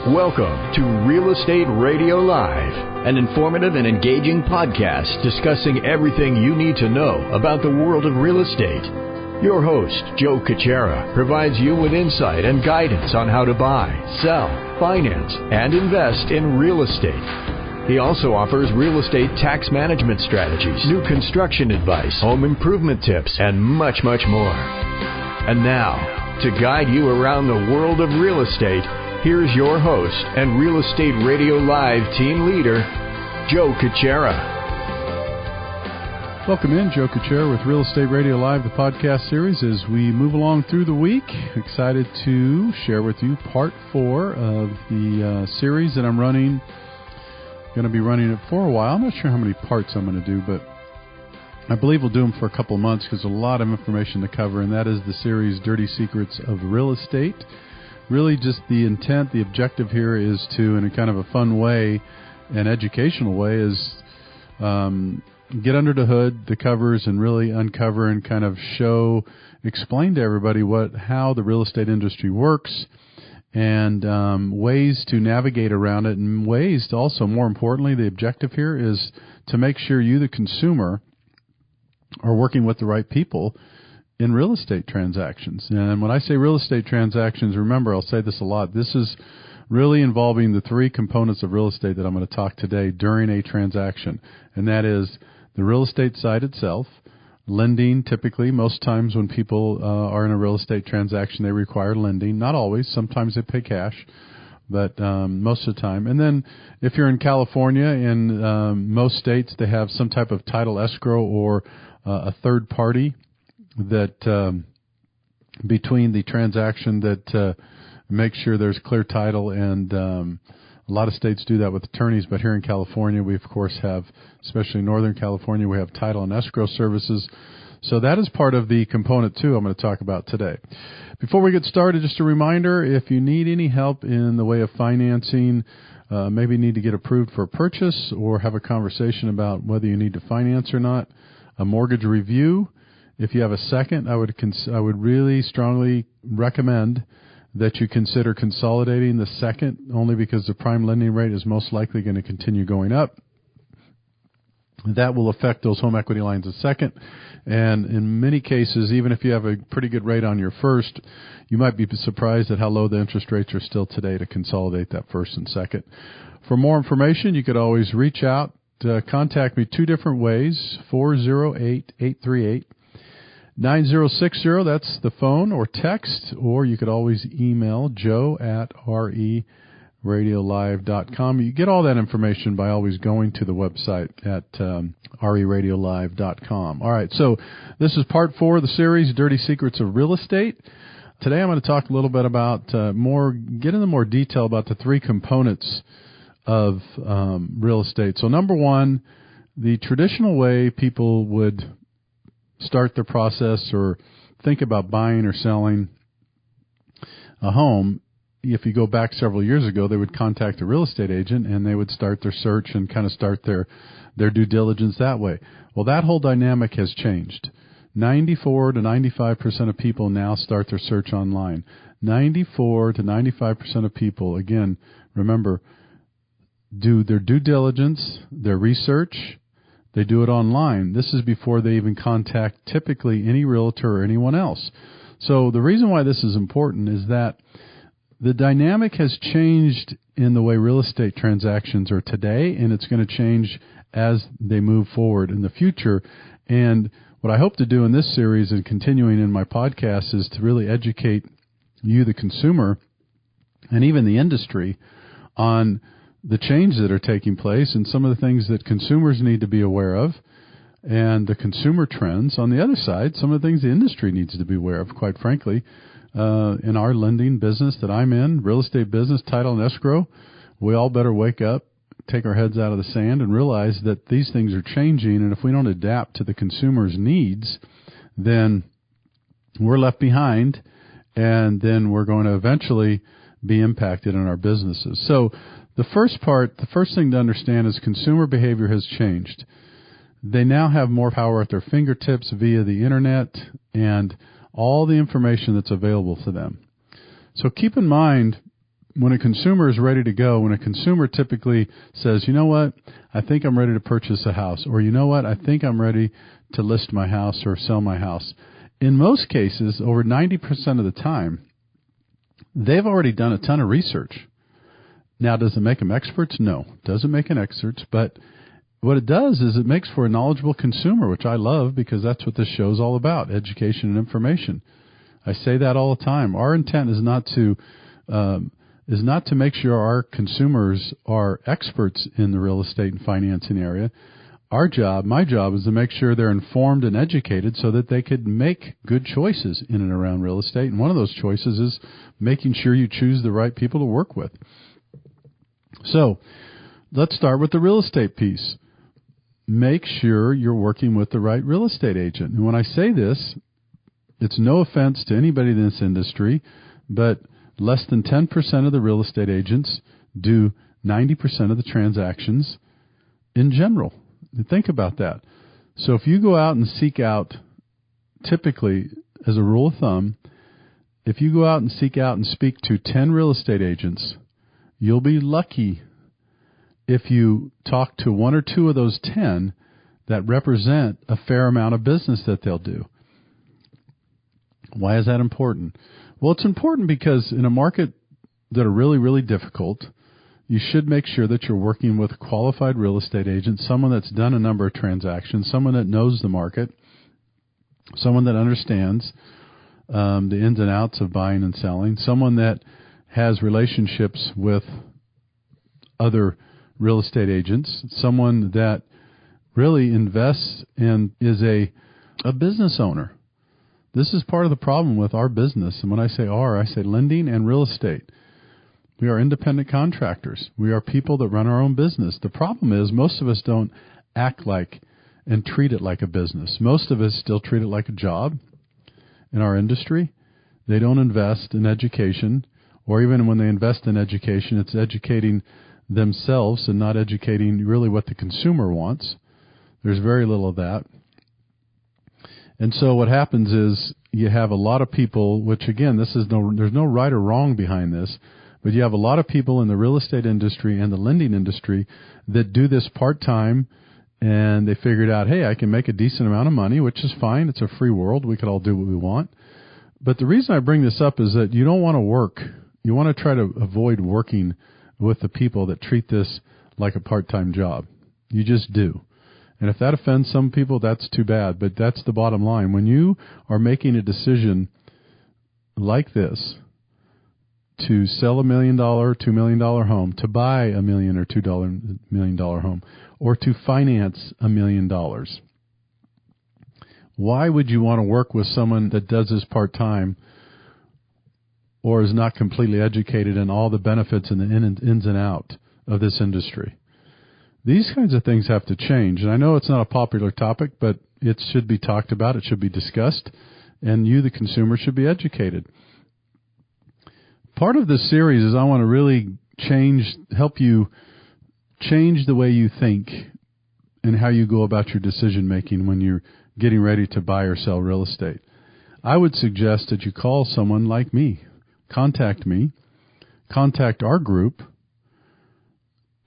Welcome to Real Estate Radio Live, an informative and engaging podcast discussing everything you need to know about the world of real estate. Your host, Joe Caccera, provides you with insight and guidance on how to buy, sell, finance, and invest in real estate. He also offers real estate tax management strategies, new construction advice, home improvement tips, and much, much more. And now, to guide you around the world of real estate, here's your host and Real Estate Radio Live team leader, Joe Caccera. Welcome in, Joe Caccera with Real Estate Radio Live, the podcast series. As we move along through the week, excited to share with you part 4 of the series that I'm running. Going to be running it for a while. I'm not sure how many parts I'm going to do, but I believe we'll do them for a couple of months because there's a lot of information to cover, and that is the series Dirty Secrets of Real Estate. Really just the intent, the objective here is to, in a kind of a fun way, an educational way, is get under the hood, the covers, and really uncover and kind of explain to everybody how the real estate industry works, and ways to navigate around it, and ways to also, more importantly, the objective here is to make sure you, the consumer, are working with the right people in real estate transactions. And when I say real estate transactions, remember, I'll say this a lot, this is really involving the 3 components of real estate that I'm going to talk today during a transaction. And that is the real estate side itself, lending. Typically, most times when people are in a real estate transaction, they require lending. Not always. Sometimes they pay cash, but most of the time. And then if you're in California, in most states, they have some type of title escrow or a third party that between the transaction that makes sure there's clear title, and a lot of states do that with attorneys, but here in California we of course have, especially Northern California, we have title and escrow services. So that is part of the component too I'm going to talk about today. Before we get started, just a reminder, if you need any help in the way of financing, maybe need to get approved for a purchase or have a conversation about whether you need to finance or not, a mortgage review. If you have a second, I would really strongly recommend that you consider consolidating the second, only because the prime lending rate is most likely going to continue going up. That will affect those home equity lines a second. And in many cases, even if you have a pretty good rate on your first, you might be surprised at how low the interest rates are still today to consolidate that first and second. For more information, you could always reach out, contact me 2 different ways, 408-838. 9060, that's the phone or text, or you could always email joe@reradiolive.com. You get all that information by always going to the website at reradiolive.com. All right, so this is part 4 of the series, Dirty Secrets of Real Estate. Today I'm going to talk a little bit about get into more detail about the 3 components of real estate. So number 1, the traditional way people would start their process or think about buying or selling a home, if you go back several years ago, they would contact a real estate agent and they would start their search and kind of start their due diligence that way. Well, that whole dynamic has changed. 94 to 95% of people now start their search online. 94 to 95% of people, again, remember, do their due diligence, their research. They do it online. This is before they even contact typically any realtor or anyone else. So the reason why this is important is that the dynamic has changed in the way real estate transactions are today, and it's going to change as they move forward in the future. And what I hope to do in this series and continuing in my podcast is to really educate you, the consumer, and even the industry on the changes that are taking place and some of the things that consumers need to be aware of, and the consumer trends. On the other side, some of the things the industry needs to be aware of, quite frankly. In our lending business that I'm in, real estate business, title and escrow, we all better wake up, take our heads out of the sand, and realize that these things are changing, and if we don't adapt to the consumer's needs, then we're left behind, and then we're going to eventually be impacted in our businesses. So the first thing to understand is consumer behavior has changed. They now have more power at their fingertips via the internet and all the information that's available to them. So keep in mind when a consumer is ready to go, when a consumer typically says, you know what, I think I'm ready to purchase a house, or you know what, I think I'm ready to list my house or sell my house. In most cases, over 90% of the time, they've already done a ton of research. Now, does it make them experts? No, it doesn't make an expert, but what it does is it makes for a knowledgeable consumer, which I love because that's what this show is all about, education and information. I say that all the time. Our intent is not to make sure our consumers are experts in the real estate and financing area. My job is to make sure they're informed and educated so that they could make good choices in and around real estate. And one of those choices is making sure you choose the right people to work with. So let's start with the real estate piece. Make sure you're working with the right real estate agent. And when I say this, it's no offense to anybody in this industry, but less than 10% of the real estate agents do 90% of the transactions in general. Think about that. So if you go out and seek out, typically, as a rule of thumb, if you go out and seek out and speak to 10 real estate agents, you'll be lucky if you talk to one or two of those 10 that represent a fair amount of business that they'll do. Why is that important? Well, it's important because in a market that are really, really difficult, you should make sure that you're working with a qualified real estate agent, someone that's done a number of transactions, someone that knows the market, someone that understands the ins and outs of buying and selling, someone that has relationships with other real estate agents, someone that really invests and is a business owner. This is part of the problem with our business. And when I say I say lending and real estate. We are independent contractors. We are people that run our own business. The problem is most of us don't act like and treat it like a business. Most of us still treat it like a job in our industry. They don't invest in education, or even when they invest in education, it's educating themselves and not educating really what the consumer wants. There's very little of that. And so what happens is you have a lot of people, which again, there's no right or wrong behind this, but you have a lot of people in the real estate industry and the lending industry that do this part-time, and they figured out, hey, I can make a decent amount of money, which is fine. It's a free world. We could all do what we want. But the reason I bring this up is that you don't want to work. You want to try to avoid working with the people that treat this like a part-time job. You just do. And if that offends some people, that's too bad. But that's the bottom line. When you are making a decision like this, to sell $1 million, $2 million home, to buy $1 million or $2 million home, or to finance $1 million, why would you want to work with someone that does this part-time or is not completely educated in all the benefits and the ins and out of this industry? These kinds of things have to change. And I know it's not a popular topic, but it should be talked about. It should be discussed. And you, the consumer, should be educated. Part of this series is I want to really help you change the way you think and how you go about your decision making when you're getting ready to buy or sell real estate. I would suggest that you call someone like me. Contact me. Contact our group.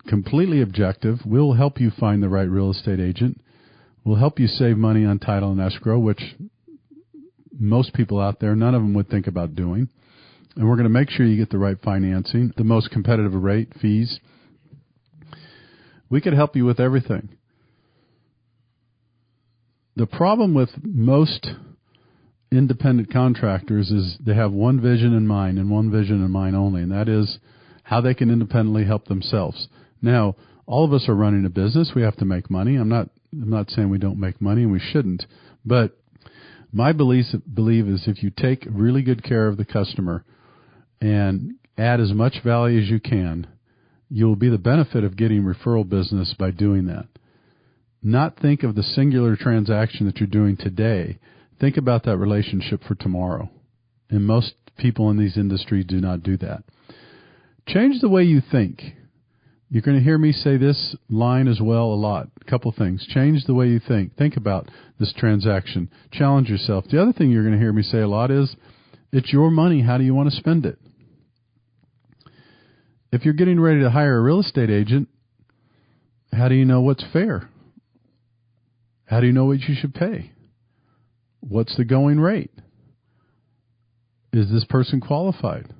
Completely objective. We'll help you find the right real estate agent. We'll help you save money on title and escrow, which most people out there, none of them would think about doing. And we're going to make sure you get the right financing, the most competitive rate, fees. We could help you with everything. The problem with most independent contractors is they have one vision in mind and one vision in mind only, and that is how they can independently help themselves. Now, all of us are running a business. We have to make money. I'm not saying we don't make money, and we shouldn't. But my belief is if you take really good care of the customer and add as much value as you can, you'll be the benefit of getting referral business by doing that. Not think of the singular transaction that you're doing today. Think about that relationship for tomorrow. And most people in these industries do not do that. Change the way you think. You're going to hear me say this line as well a lot. A couple things. Change the way you think. Think about this transaction. Challenge yourself. The other thing you're going to hear me say a lot is, it's your money. How do you want to spend it? If you're getting ready to hire a real estate agent, how do you know what's fair? How do you know what you should pay? What's the going rate? Is this person qualified?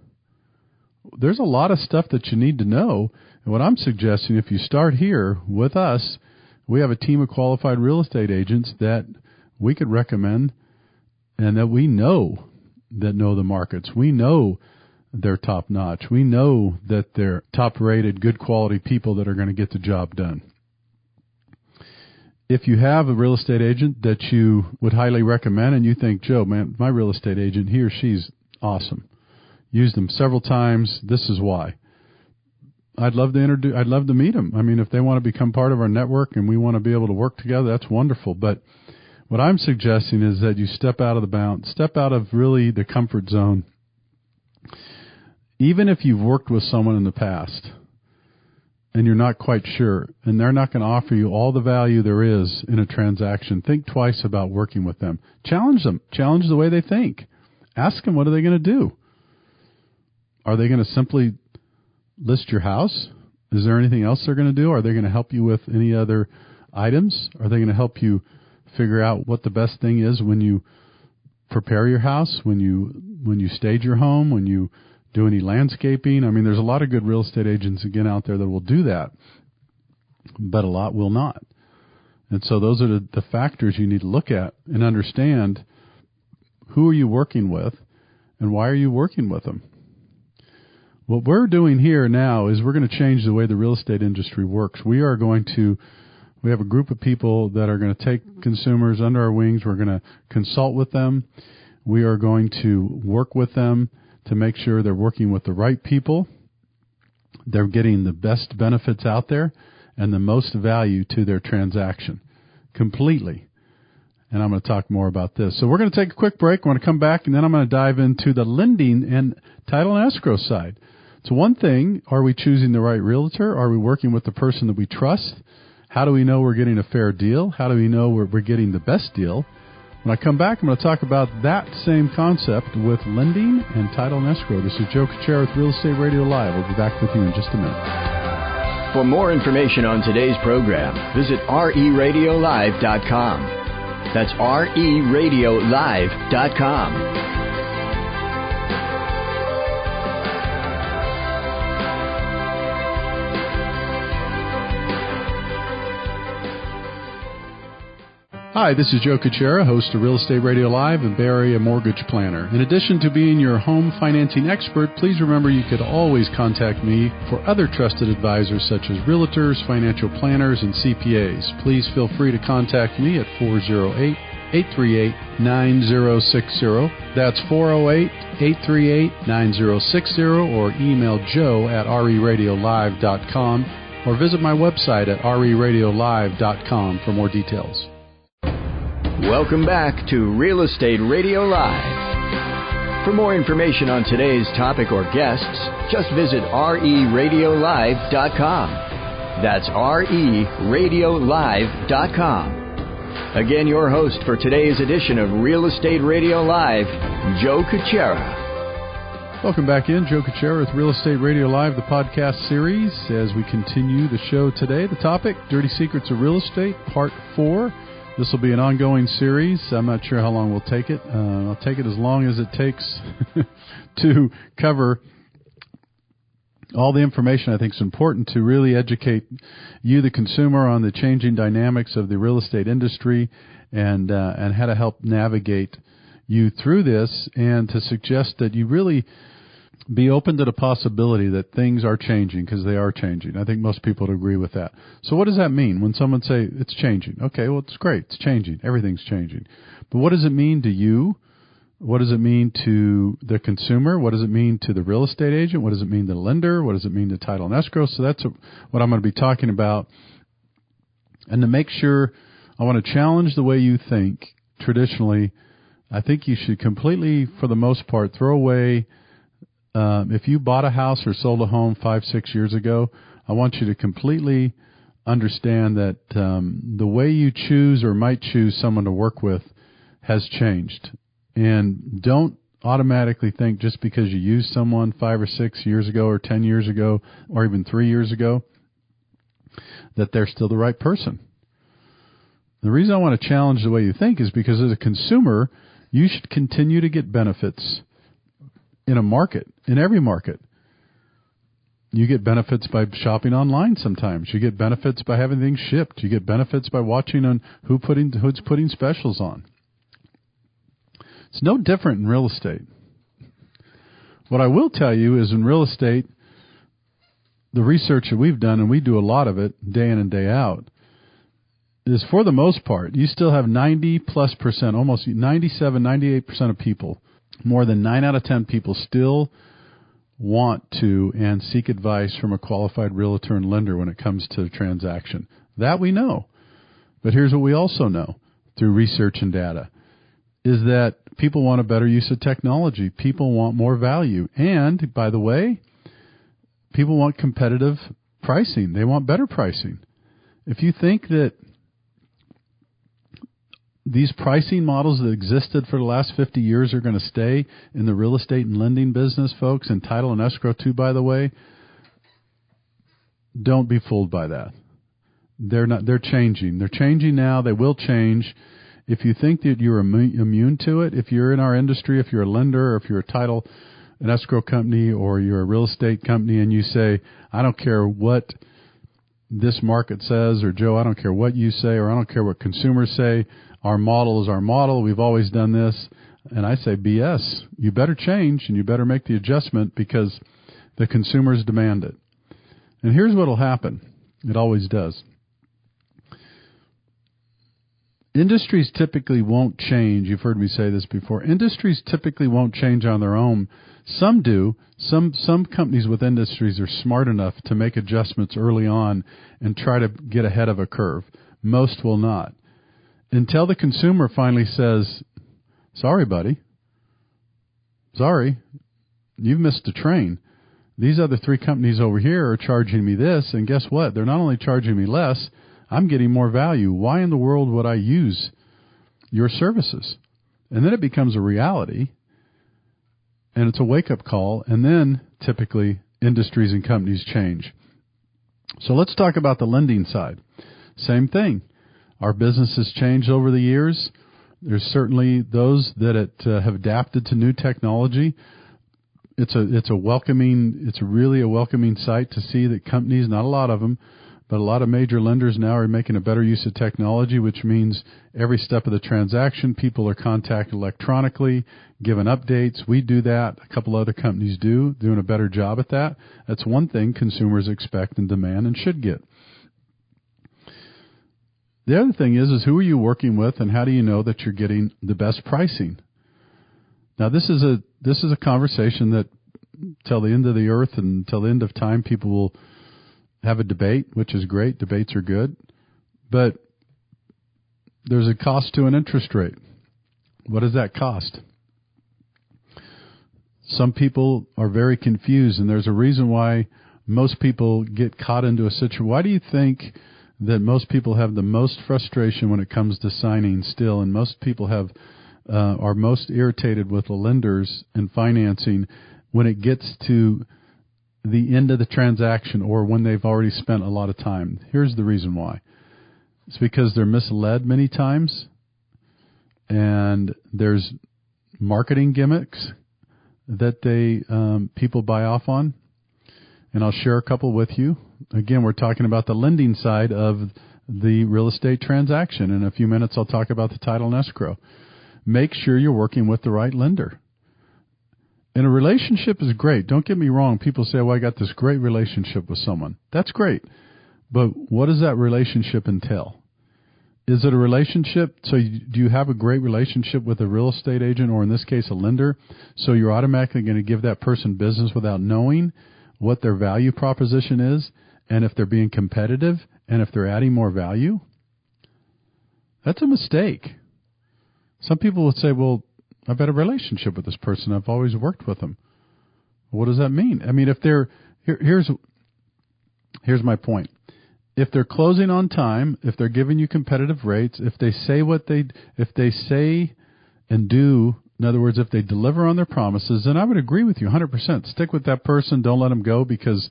There's a lot of stuff that you need to know. And what I'm suggesting, if you start here with us, we have a team of qualified real estate agents that we could recommend and that we know that know the markets. We know they're top notch. We know that they're top rated, good quality people that are going to get the job done. If you have a real estate agent that you would highly recommend and you think, Joe, man, my real estate agent, he or she's awesome. Used them several times. This is why. I'd love to meet them. I mean, if they want to become part of our network and we want to be able to work together, that's wonderful. But what I'm suggesting is that you step out of the bounds, step out of really the comfort zone. Even if you've worked with someone in the past and you're not quite sure, and they're not going to offer you all the value there is in a transaction, think twice about working with them. Challenge them. Challenge the way they think. Ask them, what are they going to do? Are they going to simply list your house? Is there anything else they're going to do? Are they going to help you with any other items? Are they going to help you figure out what the best thing is when you prepare your house, when you stage your home, when you do any landscaping? I mean, there's a lot of good real estate agents, again, out there that will do that, but a lot will not. And so those are the factors you need to look at and understand. Who are you working with and why are you working with them? What we're doing here now is we're going to change the way the real estate industry works. We have a group of people that are going to take consumers under our wings. We're going to consult with them. We are going to work with them to make sure they're working with the right people. They're getting the best benefits out there and the most value to their transaction completely. And I'm going to talk more about this. So we're going to take a quick break. I want to come back, and then I'm going to dive into the lending and title and escrow side. So one thing, are we choosing the right realtor? Are we working with the person that we trust? How do we know we're getting a fair deal? How do we know we're getting the best deal? When I come back, I'm going to talk about that same concept with lending and title and escrow. This is Joe Kuchera with Real Estate Radio Live. We'll be back with you in just a minute. For more information on today's program, visit reradiolive.com. That's reradiolive.com. Hi, this is Joe Kuchera, host of Real Estate Radio Live and Bay Area Mortgage Planner. In addition to being your home financing expert, please remember you could always contact me for other trusted advisors such as realtors, financial planners, and CPAs. Please feel free to contact me at 408-838-9060. That's 408-838-9060, or email joe at reradiolive.com, or visit my website at reradiolive.com for more details. Welcome back to Real Estate Radio Live. For more information on today's topic or guests, just visit reradiolive.com. That's reradiolive.com. Again, your host for today's edition of Real Estate Radio Live, Joe Kuchera. Welcome back in. Joe Kuchera with Real Estate Radio Live, the podcast series. As we continue the show today, the topic, Dirty Secrets of Real Estate, Part 4. This will be an ongoing series. I'm not sure how long we'll take it. I'll take it as long as it takes to cover all the information I think is important to really educate you, the consumer, on the changing dynamics of the real estate industry and how to help navigate you through this, and to suggest that you really be open to the possibility that things are changing, because they are changing. I think most people would agree with that. So what does that mean when someone say it's changing? Okay, well, it's great. It's changing. Everything's changing. But what does it mean to you? What does it mean to the consumer? What does it mean to the real estate agent? What does it mean to the lender? What does it mean to title and escrow? So that's what I'm going to be talking about. And to make sure, I want to challenge the way you think traditionally. I think you should completely, for the most part, throw away. If you bought a house or sold a home 5-6 years ago, I want you to completely understand that the way you choose or might choose someone to work with has changed. And don't automatically think just because you used someone 5 or 6 years ago or 10 years ago or even 3 years ago that they're still the right person. The reason I want to challenge the way you think is because as a consumer, you should continue to get benefits in a market, in every market. You get benefits by shopping online sometimes. You get benefits by having things shipped. You get benefits by watching on who's putting specials on. It's no different in real estate. What I will tell you is in real estate, the research that we've done, and we do a lot of it day in and day out, is for the most part, you still have 90+%, almost 97, 98% of people, more than 9 out of 10 people still want to and seek advice from a qualified realtor and lender when it comes to a transaction. That we know. But here's what we also know through research and data, is that people want a better use of technology. People want more value. And, by the way, people want competitive pricing. They want better pricing. If you think that these pricing models that existed for the last 50 years are going to stay in the real estate and lending business, folks, and title and escrow too, by the way, don't be fooled by that. They're changing. They're changing now. They will change. If you think that you're immune to it, if you're in our industry, if you're a lender, or if you're a title, an escrow company, or you're a real estate company, and you say, I don't care what this market says, or Joe, I don't care what you say, or I don't care what consumers say, our model is our model, we've always done this, and I say BS. You better change, and you better make the adjustment because the consumers demand it. And here's what will happen. It always does. Industries typically won't change. You've heard me say this before. Industries typically won't change on their own. Some do. Some companies with industries are smart enough to make adjustments early on and try to get ahead of a curve. Most will not. Until the consumer finally says, sorry, buddy. Sorry. You've missed a train. These other 3 companies over here are charging me this, and guess what? They're not only charging me less, I'm getting more value. Why in the world would I use your services? And then it becomes a reality, and it's a wake-up call, and then typically industries and companies change. So let's talk about the lending side. Same thing. Our business has changed over the years. There's certainly those that have adapted to new technology. It's really a welcoming sight to see that companies, not a lot of them, but a lot of major lenders now are making a better use of technology, which means every step of the transaction, people are contacted electronically, given updates. We do that. A couple other companies doing a better job at that. That's one thing consumers expect and demand and should get. The other thing is who are you working with, and how do you know that you're getting the best pricing? Now, this is a conversation that till the end of the earth and till the end of time, people will have a debate, which is great. Debates are good. But there's a cost to an interest rate. What does that cost? Some people are very confused, and there's a reason why most people get caught into a situation. Why do you think that most people have the most frustration when it comes to signing still, and most people are most irritated with the lenders and financing when it gets to the end of the transaction or when they've already spent a lot of time? Here's the reason why. It's because they're misled many times, and there's marketing gimmicks that people buy off on, and I'll share a couple with you. Again, we're talking about the lending side of the real estate transaction. In a few minutes, I'll talk about the title and escrow. Make sure you're working with the right lender. And a relationship is great. Don't get me wrong. People say, well, I got this great relationship with someone. That's great. But what does that relationship entail? Is it a relationship? So do you have a great relationship with a real estate agent, or in this case, a lender? So you're automatically going to give that person business without knowing what their value proposition is, and if they're being competitive, and if they're adding more value? That's a mistake. Some people would say, well, I've had a relationship with this person. I've always worked with them. What does that mean? I mean, if they're here's my point. If they're closing on time, if they're giving you competitive rates, if they say and do In other words, if they deliver on their promises, then I would agree with you 100%. Stick with that person. Don't let them go, because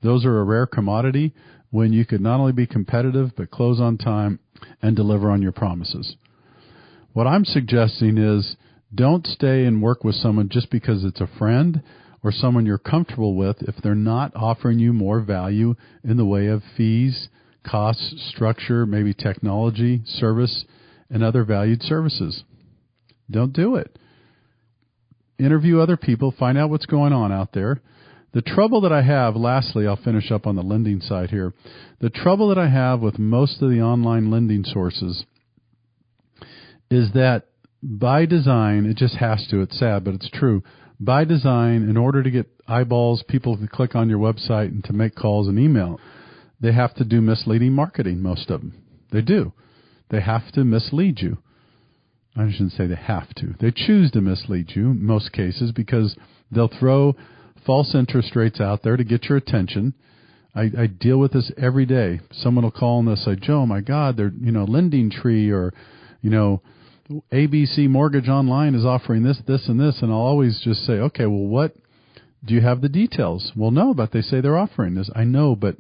those are a rare commodity when you could not only be competitive but close on time and deliver on your promises. What I'm suggesting is don't stay and work with someone just because it's a friend or someone you're comfortable with if they're not offering you more value in the way of fees, costs, structure, maybe technology, service, and other valued services. Don't do it. Interview other people, find out what's going on out there. The trouble that I have, lastly, I'll finish up on the lending side here. The trouble that I have with most of the online lending sources is that by design, it just has to, it's sad, but it's true. By design, in order to get eyeballs, people to click on your website and to make calls and email, they have to do misleading marketing, most of them. They do. They have to mislead you. I shouldn't say they have to. They choose to mislead you in most cases because they'll throw false interest rates out there to get your attention. I deal with this every day. Someone will call and they'll say, Joe, my God, they're, Lending Tree or, ABC Mortgage Online is offering this, this, and this. And I'll always just say, okay, well, what? Do you have the details? Well, no, but they say they're offering this. I know, but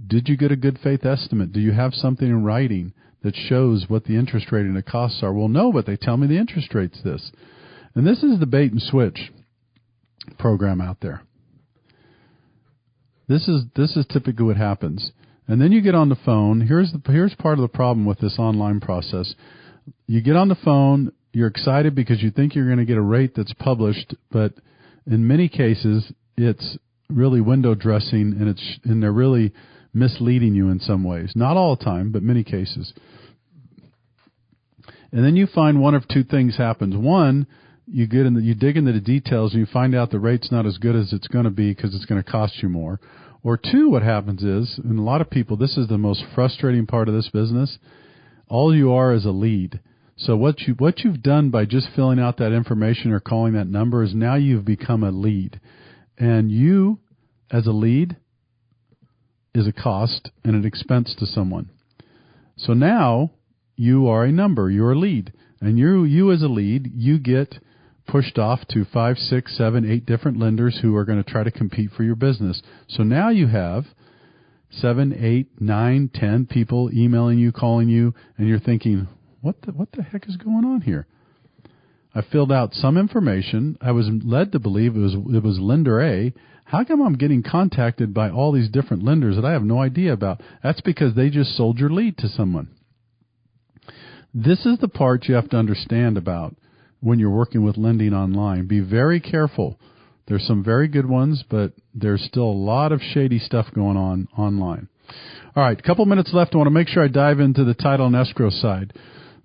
did you get a good faith estimate? Do you have something in writing that shows what the interest rate and the costs are? Well, no, but they tell me the interest rate's this. And this is the bait and switch program out there. This is typically what happens. And then you get on the phone. Here's part of the problem with this online process. You get on the phone, you're excited because you think you're going to get a rate that's published, but in many cases it's really window dressing and they're really misleading you in some ways. Not all the time, but many cases. And then you find one of two things happens. One, you dig into the details and you find out the rate's not as good as it's going to be because it's going to cost you more. Or two, what happens is, and a lot of people, this is the most frustrating part of this business, all you are is a lead. So what you've done by just filling out that information or calling that number is now you've become a lead. And you, as a lead, is a cost and an expense to someone. So now you are a number, you're a lead. And you as a lead, you get pushed off to 5, 6, 7, 8 different lenders who are going to try to compete for your business. So now you have 7, 8, 9, 10 people emailing you, calling you, and you're thinking, what the heck is going on here? I filled out some information. I was led to believe it was lender A. How come I'm getting contacted by all these different lenders that I have no idea about? That's because they just sold your lead to someone. This is the part you have to understand about when you're working with lending online. Be very careful. There's some very good ones, but there's still a lot of shady stuff going on online. All right, a couple minutes left. I want to make sure I dive into the title and escrow side.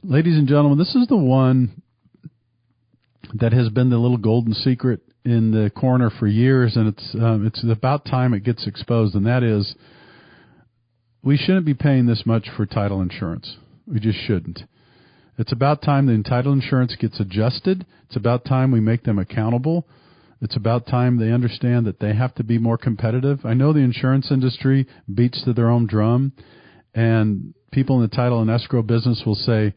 Ladies and gentlemen, this is the one that has been the little golden secret in the corner for years, and it's about time it gets exposed, and that is we shouldn't be paying this much for title insurance. We just shouldn't. It's about time the title insurance gets adjusted. It's about time we make them accountable. It's about time they understand that they have to be more competitive. I know the insurance industry beats to their own drum, and people in the title and escrow business will say,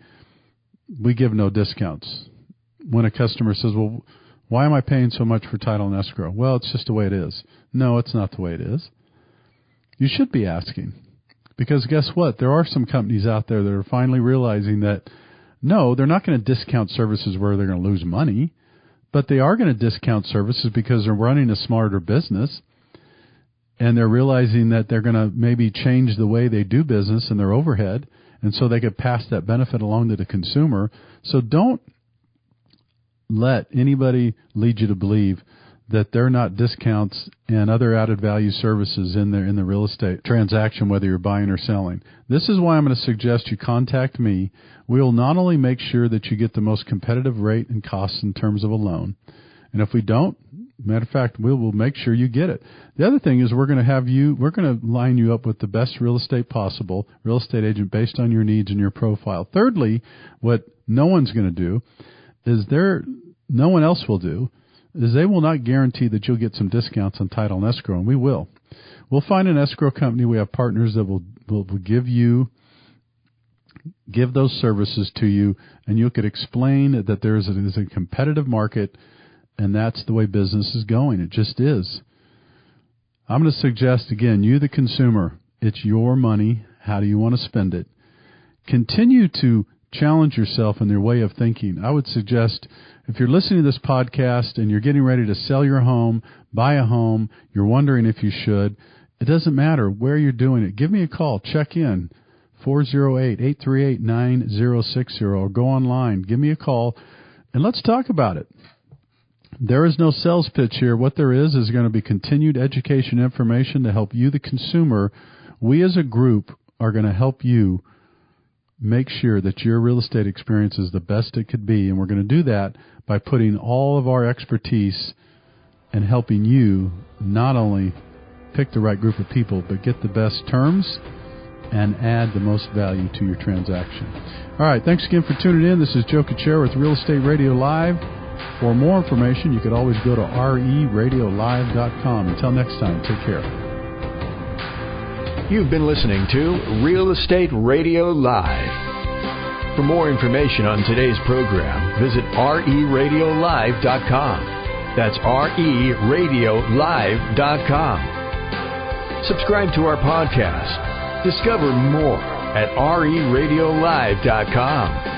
we give no discounts. When a customer says, well, why am I paying so much for title and escrow? Well, it's just the way it is. No, it's not the way it is. You should be asking. Because guess what? There are some companies out there that are finally realizing that, no, they're not going to discount services where they're going to lose money, but they are going to discount services because they're running a smarter business, and they're realizing that they're going to maybe change the way they do business and their overhead, and so they could pass that benefit along to the consumer. So don't let anybody lead you to believe that they're not discounts and other added value services in the real estate transaction, whether you're buying or selling. This is why I'm going to suggest you contact me. We will not only make sure that you get the most competitive rate and costs in terms of a loan, and if we don't, matter of fact, we will make sure you get it. The other thing is we're going to line you up with the best real estate possible, real estate agent based on your needs and your profile. Thirdly, what no one's going to do is no one else will do is they will not guarantee that you'll get some discounts on title and escrow, and we will. We'll find an escrow company. We have partners that will give you give those services to you, and you could explain that there's a competitive market, and that's the way business is going. It just is. I'm going to suggest, again, you the consumer, it's your money. How do you want to spend it? Continue to challenge yourself in your way of thinking. I would suggest if you're listening to this podcast and you're getting ready to sell your home, buy a home, you're wondering if you should, it doesn't matter where you're doing it. Give me a call. Check in, 408-838-9060, or go online. Give me a call, and let's talk about it. There is no sales pitch here. What there is going to be continued education information to help you, the consumer. We as a group are going to help you make sure that your real estate experience is the best it could be. And we're going to do that by putting all of our expertise and helping you not only pick the right group of people, but get the best terms and add the most value to your transaction. All right, thanks again for tuning in. This is Joe Kuchera with Real Estate Radio Live. For more information, you could always go to reradiolive.com. Until next time, take care. You've been listening to Real Estate Radio Live. For more information on today's program, visit reradiolive.com. That's reradiolive.com. Subscribe to our podcast. Discover more at reradiolive.com.